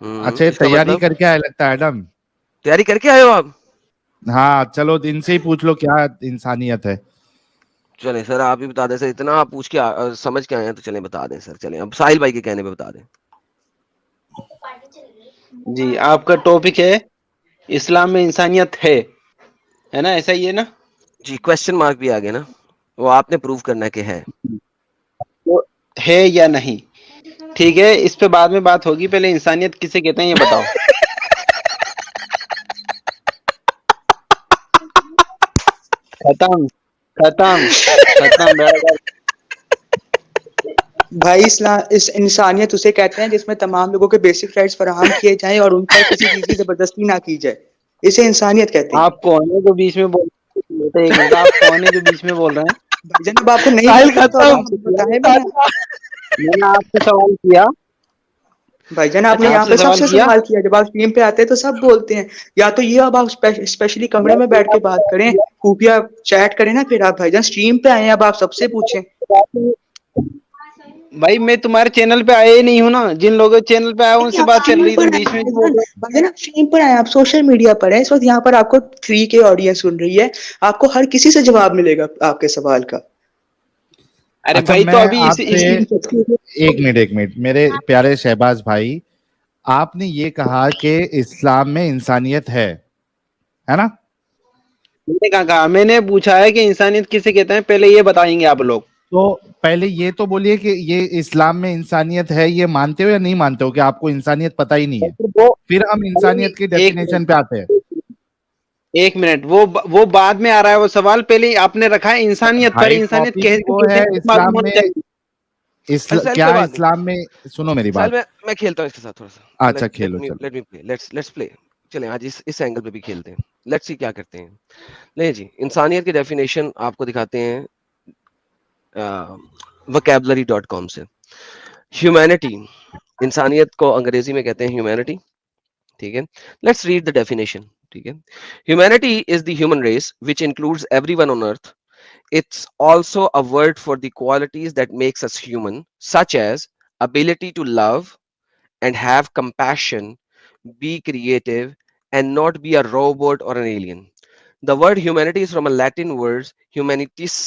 اچھا اس کا تیاری مطلب کر کے آیا لگتا ہے ایڈم. تیاری کر کے آئے ہو آپ؟ ہاں چلو ان سے ہی پوچھ لو کیا انسانیت ہے. چلیں سر آپ ہی بتا دیں سر, اتنا آپ پوچھ کے سمجھ کے آئے ہیں تو چلیں بتا دیں سر. چلیں اب ساحل بھائی کے کہنے پہ بتا دیں. جی آپ کا ٹاپک ہے اسلام میں انسانیت ہے نا, ایسا ہی ہے نا؟ جی کوشچن مارک بھی آ گیا نا, وہ آپ نے پروف کرنا کہ ہے. تو ہے یا نہیں, ٹھیک ہے, اس پہ بعد میں بات ہوگی. پہلے انسانیت کسے کہتے ہیں یہ بتاؤ. ختم ختم ختم. بھائی انسانیت اسے کہتے ہیں جس میں تمام لوگوں کے بیسک رائٹس فراہم کیے جائیں اور ان پر کسی چیز کی زبردستی نہ کی جائے. اسے انسانیت کہتے ہیں. آپ کون ہے جو بیچ میں بول رہے ہیں؟ ایک منٹ, آپ کون ہے جو بیچ میں بول رہے ہیں؟ بھائی جان اب آپ کو نہیں ساحل پتا تو اب ختم. آپ سے بتائیں. میں نے آپ سے سوال کیا. بھائی جان آپ نے اچھا یہاں پہ سب سے سوال کیا, جب آپ ٹیم پہ آتے ہیں تو سب بولتے ہیں. یا تو یہ اب آپ اسپیشلی کمرے میں بیٹھ کے بات کریں, خفیہ چیٹ کریں نا, پھر آپ بھائی جان اسٹریم پہ آئے ہیں, اب آپ سب سے پوچھیں. بھائی میں تمہارے چینل پہ آیا ہی نہیں ہوں نا, جن لوگوں چینل پہ آیا ان سے بات کر رہی تم بیچ میں بول رہے. بھائی جان اسٹریم پر آئے, آپ سوشل میڈیا پر ہیں اس وقت, یہاں پر آپ کو 3K آڈینس سن رہی ہے, آپ کو ہر کسی سے جواب ملے گا آپ کے سوال کا. ارے اچھا بھائی تو میں ابھی آپ سے ایک منٹ میرے پیارے شہباز بھائی, آپ نے یہ کہا کہ اسلام میں انسانیت ہے نا؟ میں نے کہا, میں نے پوچھا ہے کہ انسانیت کسے کہتے ہیں, پہلے یہ بتائیں گے آپ لوگ. تو پہلے یہ تو بولیے کہ یہ اسلام میں انسانیت ہے, یہ مانتے ہو یا نہیں مانتے ہو کہ آپ کو انسانیت پتہ ہی نہیں ہے؟ پھر ہم انسانیت کی ڈیفینیشن پہ آتے ہیں. ایک منٹ, وہ بعد میں آ رہا ہے وہ سوال, پہلے آپ نے رکھا ہے انسانیت پر. بھائی انسانیت ٹاپک وہ کہتے ہے ہیں معلوم اسلام ہونا میں. چاہیے. ساحل کیا کوئی بات نہیں, اسلام میں, سنو میری ساحل بات. میں کھیلتا ہوں اس کے ساتھ تھوڑا سا. اچھا کھیلو چلو. لیٹ می پلے, لیٹس پلے. چلیں آج اس اینگل پہ بھی کھیلتے ہیں, لیٹس سی کیا کرتے ہیں. نہیں جی, انسانیت کی ڈیفینیشن آپ کو دکھاتے ہیں vocabulary.com سے. ہیومینٹی, انسانیت کو انگریزی میں کہتے ہیں ہیومینٹی, ٹھیک ہے. لیٹس ریڈ دا ڈیفینیشن, ٹھیک ہے. Humanity is the human race which includes everyone on earth. It's also a word for the qualities that makes us human, such as ability to love and have compassion, be creative, and not be a robot or an alien. The word humanity is from a Latin word humanitas,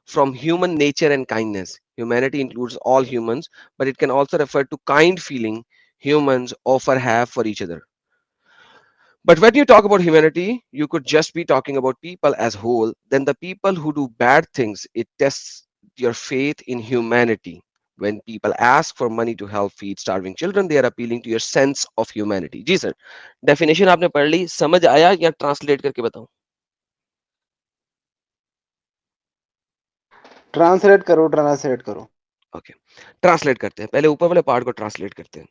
from human nature and kindness. Humanity includes all humans, but it can also refer to kind feeling humans often have for each other. But when you talk about humanity, you could just be talking about people as whole. Then the people who do bad things, it tests your faith in humanity. When people ask for money to help feed starving children, they are appealing to your sense of humanity. جی sir, definition آپ نے پڑھ لی, سمجھ آیا یا translate کر کے بتاؤں؟ ٹرانسلیٹ کرو. اوکے, ٹرانسلیٹ کرتے ہیں. پہلے اوپر والے پارٹ کو ٹرانسلیٹ کرتے ہیں.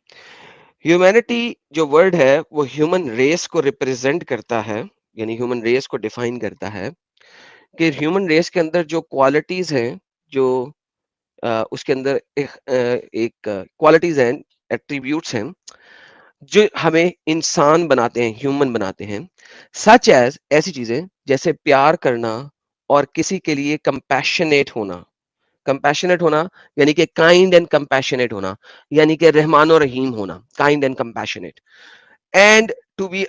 ہیومینٹی جو ورڈ ہے وہ ہیومن ریس کو ریپرزینٹ کرتا ہے, یعنی ہیومن ریس کو ڈیفائن کرتا ہے کہ ہیومن ریس کے اندر جو کوالٹیز ہیں, جو اس کے اندر ایک کوالٹیز ہیں, ایٹریبیوٹس ہیں جو ہمیں انسان بناتے ہیں, ہیومن بناتے ہیں. سچ ایز, ایسی چیزیں جیسے پیار کرنا اور کسی کے لیے کمپیشنیٹ ہونا. کمپیشنیٹ ہونا یعنی کہ کائنڈ اینڈ کمپیشنیٹ ہونا, یعنی کہ رحمان و رحیم ہونا, kind and compassionate. And to be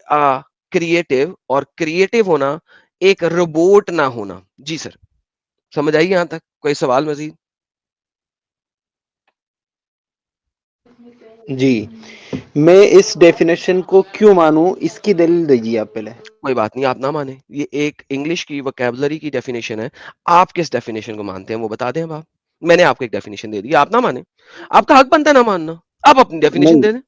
creative, اور کریٹو ہونا, ایک روبوٹ نہ ہونا. جی سر, سمجھ آئی یہاں تک؟ کوئی سوال مزید؟ جی, میں اس ڈیفینیشن کو کیوں مانوں, اس کی دلیل دیجیے آپ پہلے. کوئی بات نہیں, آپ نہ مانیں, یہ ایک انگلش کی وکیبلری کی ڈیفینیشن ہے. آپ کس ڈیفینیشن کو مانتے ہیں وہ بتا دیں. اب آپ, میں نے آپ کو ایک ڈیفینیشن دے دی, آپ نہ مانیں, آپ کا حق بنتا ہے نہ ماننا, آپ اپنی ڈیفینیشن دے دیں.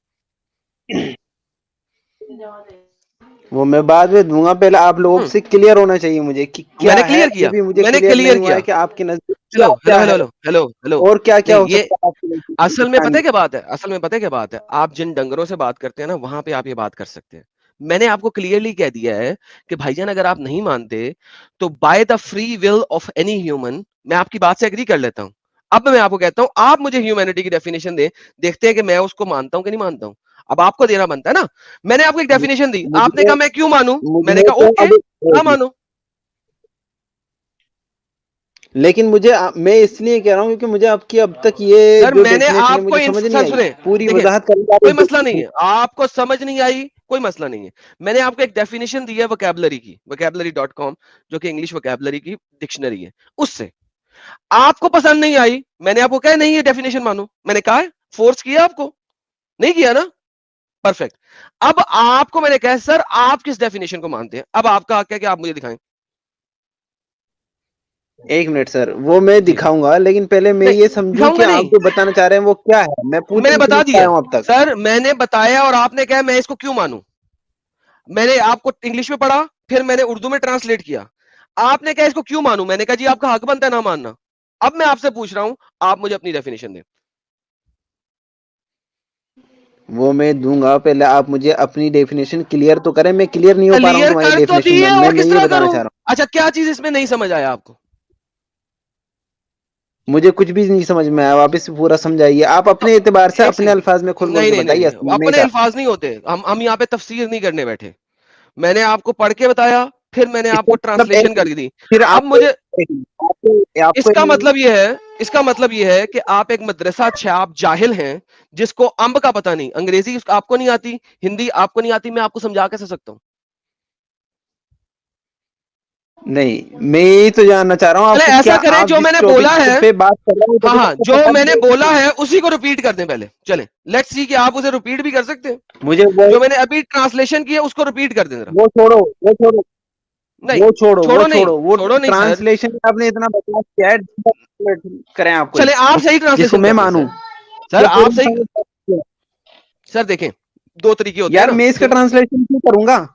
وہ میں بعد میں دوں گا, پہلے آپ لوگوں سے کلیئر ہونا چاہیے مجھے کہ میں کیا نے ہے. کلیئر کیا, ابھی مجھے میں نے کلیئر کلیئر نہیں ہوا کیا. ہے کہ آپ کے نزدیک ہلو ہلو کیا ہلو ہے ہلو ہلو ہلو, اور کیا کیا نہیں ہو یہ سکتا ہے آپ کے نزدیک. اصل میں پتہ ہے کیا بات ہے, اصل میں پتہ ہے کیا بات ہے, آپ جن ڈنگروں سے بات کرتے ہیں نا, وہاں پہ آپ یہ بات کر سکتے ہیں. میں نے آپ کو کلیئرلی کہہ دیا ہے کہ بھائی جان اگر آپ نہیں مانتے تو by the free will of any human, میں آپ کی بات سے ایگری کر لیتا ہوں. اب میں آپ کو کہتا ہوں, آپ مجھے ہیومینٹی کی ڈیفینیشن دیں, دیکھتے ہیں کہ میں اس کو مانتا ہوں کہ نہیں مانتا ہوں. اب آپ کو دینا بنتا ہے نا. میں نے آپ کو ایک ڈیفینیشن دی, آپ نے کہا میں کیوں مانوں, میں نے کہا اوکے نہ مانو. لیکن مجھے میں اس لیے کہہ رہا ہوں کیونکہ مجھے آپ کی اب تک یہ سر جو میں نے ڈیفینیشن ہے آپ کو مجھے سمجھ نہیں سر آئی، سنیں پوری دیکھیں وضاحت کریں کوئی مسئلہ نہیں ہے، آپ کو سمجھ نہیں آئی کوئی مسئلہ نہیں ہے. میں نے آپ کو ایک ڈیفینیشن دی ہے وکیبلری کی، vocabulary.com، جو کہ انگلش وکیبلری کی ڈکشنری ہے. اس سے آپ کو پسند نہیں آئی، میں نے آپ کو کہا نہیں یہ ڈیفینیشن مانو، میں نے کہا فورس کیا آپ کو، نہیں کیا نا؟ پرفیکٹ. اب آپ کو میں نے کہا سر آپ کس ڈیفینیشن کو مانتے ہیں، اب آپ کا حق ہے کہ آپ مجھے دکھائیں. ایک منٹ سر، وہ میں جی دکھاؤں گا، لیکن پہلے میں نہیں یہ سمجھوں دکھاؤں کہ گا آپ نہیں، جو بتانا چاہ رہے ہیں وہ کیا ہے. میں میں نے پوری بتا سمجھ دیا پایا ہوں اب تک. سر، میں نے بتایا اور آپ نے کہا میں اس کو کیوں مانوں. میں نے آپ کو انگلش میں پڑھا، پھر میں نے اردو میں ٹرانسلیٹ کیا، آپ نے کہا اس کو کیوں مانوں، میں نے کہا جی آپ کا حق بنتا ہے نہ ماننا. اب میں آپ سے پوچھ رہا ہوں، آپ مجھے اپنی ڈیفینیشن دیں. وہ میں دوں گا، پہلے آپ مجھے اپنی ڈیفینیشن کلیئر تو کریں. میں کلیئر نہیں ہو پا رہا ہوں کلیئر تمہاری کر تو ڈیفینیشن دیے، میں اور کس یہ طرح بتانا کروں؟ چاہ رہا اچھا کیا چیز اس میں نہیں سمجھ آیا آپ کو؟ ہوں. مجھے کچھ بھی نہیں سمجھ میں آیا، واپس پورا سمجھائیے. آپ تو اپنے اعتبار سے ایک اپنے سیکنڈ، الفاظ میں کھول کھول نہیں کے نہیں بتائیے. نہیں اپنے الفاظ نہیں ہوتے، ہم یہاں پہ تفسیر نہیں کرنے بیٹھے. میں نے آپ کو پڑھ کے بتایا، پھر میں نے اس آپ کا کو مطلب ٹرانسلیشن کر دی. پھر اب آپ مجھے آپ اس کو کا مطلب یہ ہے، اس کا مطلب یہ ہے کہ آپ ایک مدرسہ چھاپ جاہل ہیں جس کو امب کا پتہ نہیں، انگریزی آپ کو نہیں آتی، ہندی آپ کو نہیں آتی، میں آپ کو سمجھا کیسے سکتا ہوں؟ نہیں، میں یہی تو جاننا چاہ رہا ہوں آپ پہلے کو، ایسا کیا کریں آپ جو جس میں نے بولا ٹاپک ہے، پہ بات کر رہے ہاں ہیں ہاں جو میں نے بولا ہے اسی کو ریپیٹ کر دیں. پہلے چلیں لیٹس سی کہ آپ اسے ریپیٹ بھی کر سکتے ہیں. مجھے جو میں نے ابھی ٹرانسلیشن کی ہے اس کو ریپیٹ کر دیں ذرا. وہ چھوڑو وہ چھوڑو نہیں وہ چھوڑو وہ چھوڑو نہیں، چھوڑو وہ چھوڑو نہیں سر. ٹرانسلیشن آپ نے اتنا بکواس کیا ہے، کریں آپ کوئی چلیں آپ صحیح جس کو ٹرانسلیشن میں کر دیں مانوں. سر. سر جو آپ پوری صحیح، سر دیکھیں دو طریقے ہوتے ہیں یار نا. میں اس کا ٹرانسلیشن کیوں کروں گا؟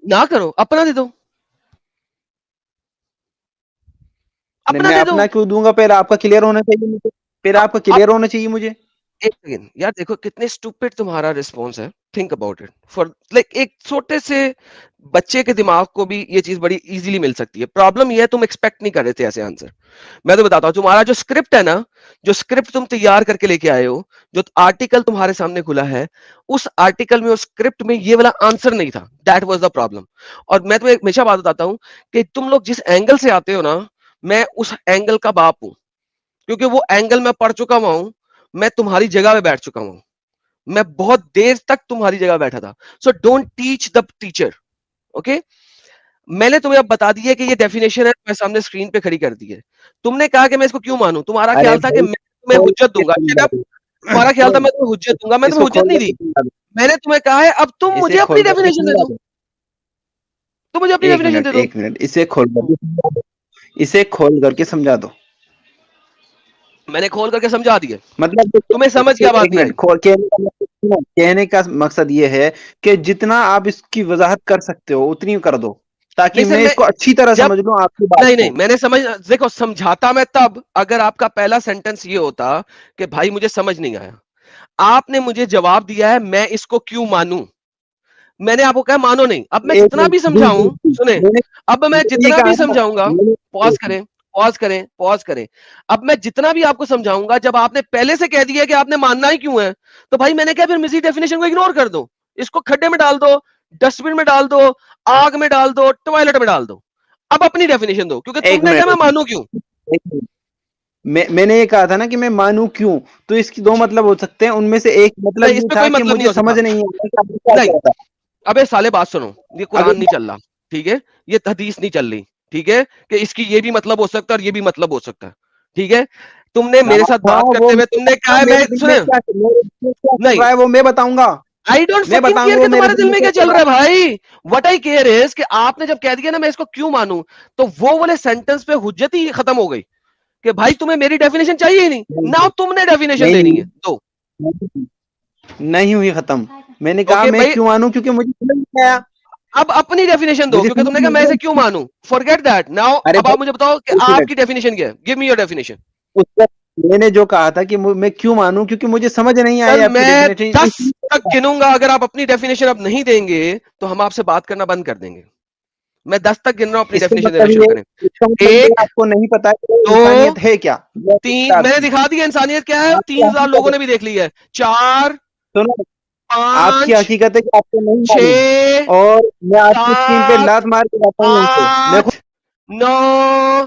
نہ کرو، اپنا دے دو، اپنا میں دے دو. اپنا کیوں دوں گا؟ پہلے آپ کا کلیئر ہونا چاہیے مجھے، پھر آپ کا کلیئر ہونا چاہیے مجھے. ایک سیکنڈ یار، دیکھو کتنے اسٹوپڈ تمہارا رسپانس ہے. Think about it for like ایک چھوٹے سے بچے کے دماغ کو بھی یہ چیز بڑی ایزیلی مل سکتی ہے. پرابلم یہ ہے تم ایکسپیکٹ نہیں کر رہے تھے ایسے آنسر. میں تو بتاتا ہوں تمہارا جو اسکرپٹ ہے نا، جو اسکرپٹ تم تیار کر کے لے کے آئے ہو، جو آرٹیکل تمہارے سامنے کھلا ہے، اس آرٹیکل میں، اس اسکرپٹ میں یہ والا آنسر نہیں تھا. That was the problem. اور میں تمہیں ہمیشہ بات بتاتا ہوں کہ تم لوگ جس اینگل سے آتے ہو نا، میں اس اینگل کا باپ ہوں، کیونکہ وہ اینگل میں پڑھ چکا ہوا ہوں. میں تمہاری جگہ پہ بیٹھ چکا ہوں، میں بہت دیر تک تمہاری جگہ بیٹھا تھا. So don't teach the teacher. Okay, میں نے تمہیں اب بتا دی ہے کہ یہ ڈیفینیشن ہے، میں سامنے اسکرین پہ کھڑی کر دی ہے. تم نے کہا کہ میں اس کو کیوں مانوں، تمہارا ارے خیال تھا کہ بھائی میں تمہیں کھول حجت دوں کے گا. سمجھا دو. تمہارا خیال تھا میں تمہیں حجت دوں گا، میں اس تمہیں کو حجت کھول نہیں کر دی. کے سمجھا دو. میں نے تمہیں کہا ہے اب تم اسے مجھے اپنی کھول کر کے ڈیفینیشن دے سمجھا دو، دو. تم مجھے اپنی ڈیفینیشن دے دو. ایک منٹ اسے کھول کر کے سمجھا دو. اسے کھول کر کے سمجھا دو. میں نے کھول کر کے سمجھا دیا، مطلب تمہیں سمجھ کیا بات ایک نہیں منٹ آئی؟ کہنے کا مقصد یہ ہے کہ جتنا آپ اس کی وضاحت کر سکتے ہو اتنی کر دو، تاکہ نہیں سر، میں میں اس کو اچھی طرح جب سمجھ لوں آپ کی بات نہیں کو. نہیں میں نے سمجھ، دیکھو سمجھاتا میں تب اگر آپ کا پہلا سینٹنس یہ ہوتا کہ بھائی مجھے سمجھ نہیں آیا. آپ نے مجھے جواب دیا ہے میں اس کو کیوں مانوں. میں نے آپ کو کہا مانو نہیں. اب میں ایک جتنا بھی منٹ، سمجھاؤں، سنیں، میں نے اب میں یہ جتنا کہا بھی نا، سمجھاؤں گا، پاز کریں پاز کریں پاز کریں، اب میں جتنا بھی آپ کو سمجھاؤں گا، جب آپ نے پہلے سے کہہ دیا کہ آپ نے ماننا ہی کیوں ہے، تو بھائی میں نے کہا پھر مزید ڈیفینیشن کو اگنور کر دو، اس کو کھڈے میں ڈال دو، ڈسٹ بن میں ڈال دو، آگ میں ڈال دو، ٹوائلٹ میں ڈال دو. اب اپنی ڈیفینیشن دو، کیونکہ ایک تم نے کہا منٹ میں مانوں کیوں. ایک منٹ. میں نے یہ کہا تھا نا کہ میں مانوں کیوں، تو اس کی دو جی مطلب ہو سکتے ہیں. ان میں سے ایک مطلب نہیں، اس یہ پہ تھا کوئی کہ مطلب نہیں مجھے ہو سکتا. سمجھ نہیں آتا کہ آپ نے کیا نہیں، کہا تھا. ابے سالے بات سنو، یہ قرآن نہیں اگر چل رہا، ٹھیک ہے، یہ حدیث نہیں چل رہی، ٹھیک ہے، کہ اس کی یہ بھی مطلب ہو سکتا ہے اور یہ بھی مطلب ہو سکتا ہے، ٹھیک ہے. تم نے میرے ساتھ ہاں بات وہ کرتے ہوئے تم نے کہا ہے میں میرے دل میں سنیں، کیا میرے دل میں کیا چل نہیں، رہا ہے وہ میں بتاؤں گا. آئی ڈونٹ میں فکنگ بتاؤں کیئر گا کہ وہ میرے تمہارے دل دل میں میں کیا کیا چل چل رہا رہا ہے. بھائی وٹ آئی کیئر از کہ آپ نے جب کہہ دیا نا میں اس کو کیوں مانوں، تو وہ والے سینٹنس پہ حجت ہی ختم ہو گئی کہ بھائی تمہیں میری ڈیفینیشن چاہیے ہی نہیں. ہے. نہ تم نے ڈیفینیشن نہیں دینی نہیں ہے تو نہیں ہوئی ختم. میں نے کہا اوکے میں بھائی، کیوں مانوں کیونکہ مجھے سمجھ نہیں آیا. اب اپنی ڈیفینیشن دو، مجھے کیونکہ تم سمجھ نے کہا نہیں میں آیا. اسے کیوں مانوں. Forget that now. ارے اب آپ مجھے بتاؤ کہ ایک آپ منٹ. کی ڈیفینیشن کیا ہے. Give me your definition. اس وقت میں نے جو کہا تھا کہ میں کیوں مانوں کیونکہ مجھے سمجھ نہیں سر آئی آپ کی میں ڈیفینیشن. 10 تک گنوں گا، اگر آپ اپنی ڈیفینیشن اب نہیں دیں گے تو ہم آپ سے بات کرنا بند کر دیں گے. میں 10 تک گن رہا ہوں، اپنی اس کا ڈیفینیشن دینا مطلب شروع یہ کریں. اس کا مطلب یہ 1 آپ کو نہیں پتا کہ 2 انسانیت ہے کیا. 3، میں نے دکھا دیا انسانیت کیا ہے، آپ کی 3000 لوگوں حقیقت نے بھی دیکھ لی ہے. 4 سنو، آپ کی 5 حقیقت ہے کہ آپ کو نہیں معلوم، 6 اور میں آپ کی اسکرین پہ 7 لات مار کے بتاؤں گا ان سے. میں 8 9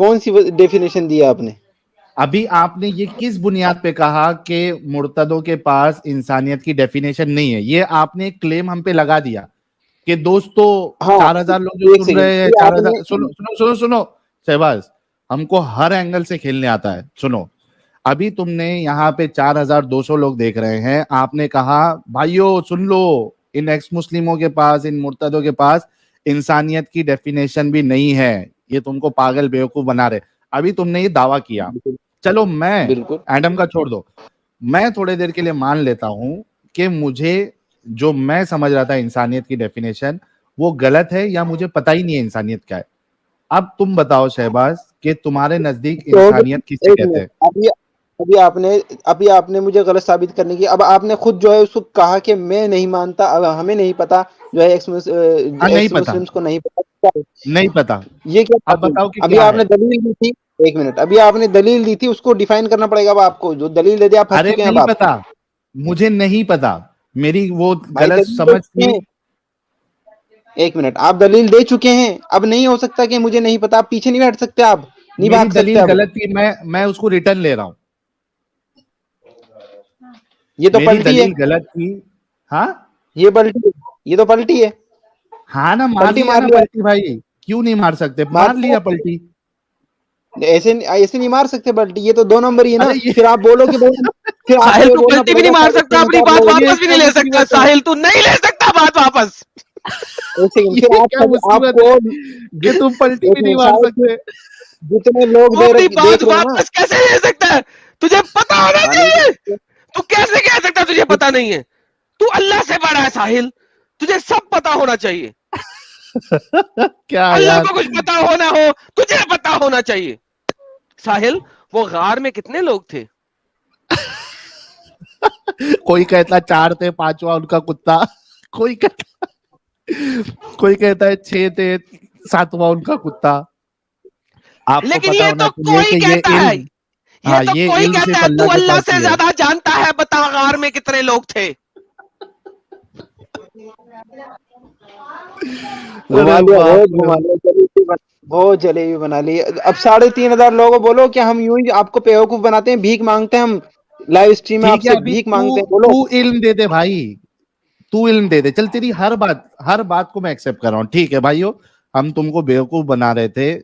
کون سی ڈیفینیشن دی آپ نے؟ ابھی آپ نے یہ کس بنیاد پہ کہا کہ مرتدوں کے پاس انسانیت کی ڈیفینیشن نہیں ہے؟ یہ آپ نے ایک کلیم ہم پہ لگا دیا کہ دوستو 4000 لوگ جو سن رہے ہیں 4000 سنو شہباز، ہم کو ہر اینگل سے کھیلنے آتا ہے. سنو، ابھی تم نے یہاں پہ 4200 لوگ دیکھ رہے ہیں، آپ نے کہا بھائیو سن لو، ان ایکس مسلموں کے پاس، ان مرتدوں کے پاس انسانیت کی ڈیفینیشن بھی نہیں ہے، یہ تم کو پاگل بیوقوف بنا رہے. ابھی تم نے یہ دعویٰ کیا. چلو میں ایڈم کا چھوڑ دو، میں تھوڑے دیر کے لیے مان لیتا ہوں کہ مجھے جو میں سمجھ رہا تھا انسانیت کی ڈیفینیشن وہ غلط ہے، یا مجھے پتہ ہی نہیں ہے انسانیت کیا ہے. اب تم بتاؤ شہباز کہ تمہارے نزدیک انسانیت کسے کہتے ہیں؟ ابھی آپ نے مجھے غلط ثابت کرنے کی، اب آپ نے خود جو ہے اس کو کہا کہ میں نہیں مانتا، اب ہمیں نہیں پتا، جو ہے ایکس مسلمس کو نہیں پتا. یہ کیا؟ اب بتاؤ کہ ابھی آپ نے دلیل دی تھی، ایک منٹ، ابھی آپ نے دلیل دی تھی، اس کو ڈیفائن کرنا پڑے گا. اب آپ کو جو دلیل دے دیا آپ پھنس ارے چکے ہیں. نہیں پتا، مجھے نہیں پتا، میری وہ غلط سمجھ تھی. ایک منٹ، آپ دلیل دے چکے ہیں، اب نہیں ہو سکتا کہ مجھے نہیں پتا. آپ پیچھے نہیں بیٹھ سکتے، آپ نہیں میری بھاگ سکتے. دلیل غلط تھی، میں اس کو ریٹرن لے رہا ہوں. یہ تو میری پلٹی ہے، دلیل غلط تھی. ہاں یہ تو پلٹی ہے. ہاں نا، مار لیا نا پلٹی بھائی، کیوں نہیں مار سکتے؟ مار لیا پلٹی. ایسے نہیں مار سکتے پلٹی، یہ تو 2 نمبر ہی ہے نا. ارے یہ پھر آپ بولو کہ ساحل تو پلٹی بھی نہیں مار سکتا، اپنی بات واپس بھی نہیں لے سکتا. ساحل تو نہیں لے سکتا بات واپس. کیا مصیبت ہے کہ تم پلٹی بھی نہیں مار سکتے؟ جتنے لوگ وہ اپنی دیکھ بات رہے ہیں نا، واپس کیسے لے سکتا ہے؟ تجھے پتا ہونا چاہیے. تو کیسے کہہ سکتا تجھے پتا نہیں ہے؟ تو اللہ سے بڑا ہے ساحل، تجھے سب پتا ہونا چاہیے. کیا اللہ یار، کو کچھ پتا ہونا ہو، تجھے پتا ہونا چاہیے. ساحل، وہ غار میں کتنے لوگ تھے؟ کوئی کہتا 4 تھے، 5واں ان کا کتا. کوئی کہتا ہے 6 تھے، 7واں ان کا کتا. آپ کو لیکن پتا یہ ہونا تو چاہیے کوئی کہ یہ کہتا ہے، علم، یہ ہاں تو یہ کوئی علم کہتا صرف ہے تو اللہ کے اللہ پاس سے ہی ہے. زیادہ جانتا ہے، بتا غار میں کتنے لوگ تھے. گھما ارے لیا، باپ بہت رے. گھما لیا، بہت جلیبی بنا لی. اب 3500 لوگوں بولو کہ ہم یوں ہی آپ کو بیوقوف بناتے ہیں، بھیک مانگتے ہیں، ہم لائیو اسٹریم میں آپ ٹھیک ہے، سے ابھی بھیک مانگتے ہیں. بولو تو علم دے دے بھائی، تو علم دے دے. چل تیری ہر بات کو میں ایکسپٹ کر رہا ہوں. ٹھیک ہے بھائیو، ہم تم کو بیوقوف بنا رہے تھے،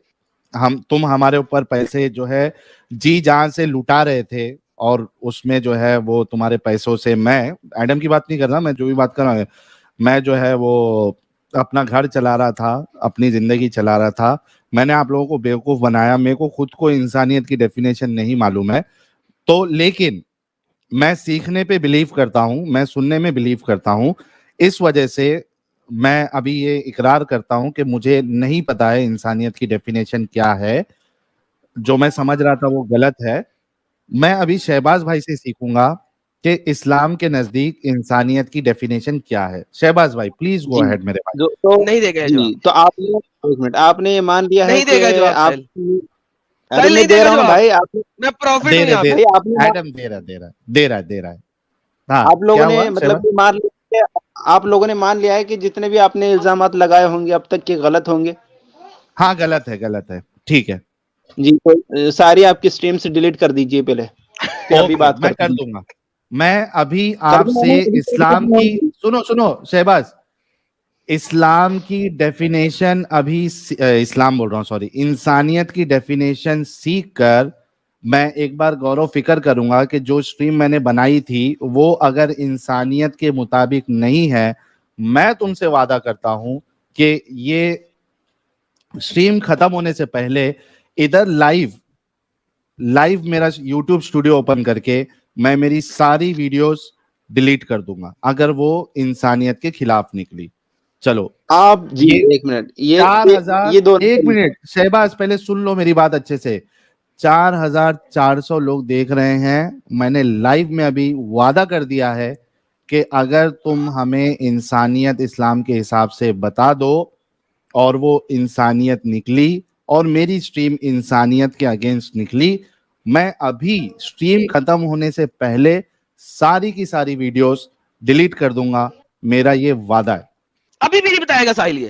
تم ہمارے اوپر پیسے جو ہے جی جان سے لٹا رہے تھے، اور اس میں جو ہے وہ تمہارے پیسوں سے، میں ایڈم کی بات نہیں کر رہا، میں جو بھی بات کر رہا ہوں، میں جو ہے وہ اپنا گھر چلا رہا تھا، اپنی زندگی چلا رہا تھا. میں نے آپ لوگوں کو بیوقوف بنایا. میرے کو خود کو انسانیت کی ڈیفینیشن نہیں معلوم ہے تو، لیکن میں سیکھنے پہ بلیو کرتا ہوں، میں سننے میں بلیو کرتا ہوں. اس وجہ سے میں ابھی یہ اقرار کرتا ہوں کہ مجھے نہیں پتا ہے انسانیت کی ڈیفینیشن کیا ہے. جو میں سمجھ رہا تھا وہ غلط ہے. میں ابھی شہباز بھائی سے سیکھوں گا کہ اسلام کے نزدیک انسانیت کی ڈیفینیشن کیا ہے. شہباز بھائی پلیز گو اہیڈ میرے بھائی. نہیں دے گا جواب، تو آپ نے ایک منٹ، آپ نے یہ مان لیا ہے نہیں دے کہ گا جواب. آپ، ساحل، ارے ساحل میں نہیں دے دے گا رہا ہوں نا جواب. بھائی. آپ میں پروفٹ دے ہوں یہاں رہے پہ. ایڈم دے رہا ہے. ہاں آپ لوگوں کیا نے ہوا مطلب شہباز؟ کہ آپ لوگوں نے مان لیا ہے کہ جتنے بھی آپ نے الزامات لگائے ہوں گے اب تک کے غلط ہوں گے. ہاں غلط ہے. ٹھیک ہے، جی، تو ساری آپ کی اسٹریم سے ڈیلیٹ کر دیجئے پہلے، پھر ابھی اوکے بات میں کرتے کر ہیں. دوں گا. میں ابھی کر آپ دوں سے اسلام میں کی، سنو شہباز، اسلام کی ڈیفینیشن ابھی اسلام بول رہا ہوں، سوری، انسانیت کی ڈیفینیشن سیکھ کر میں ایک بار غور و فکر کروں گا کہ جو اسٹریم میں نے بنائی تھی وہ اگر انسانیت کے مطابق نہیں ہے، میں تم سے وعدہ کرتا ہوں کہ یہ اسٹریم ختم ہونے سے پہلے ادھر لائیو میرا یوٹیوب اسٹوڈیو اوپن کر کے میں میری ساری ویڈیوز ڈیلیٹ کر دوں گا اگر وہ انسانیت کے خلاف نکلی. چلو آپ جی یہ ایک منٹ، یہ 4000، یہ دو ایک منٹ شہباز پہلے سن لو میری بات اچھے سے. 4400 لوگ دیکھ رہے ہیں. میں نے لائیو میں ابھی وعدہ کر دیا ہے کہ اگر تم ہمیں انسانیت اسلام کے حساب سے بتا دو اور وہ انسانیت نکلی اور میری سٹریم انسانیت کے اگینسٹ نکلی، میں ابھی سٹریم ختم ہونے سے پہلے ساری کی ساری ویڈیوز ڈیلیٹ کر دوں گا. میرا یہ وعدہ ہے. ابھی بھی نہیں بتائے گا ساحل یہ.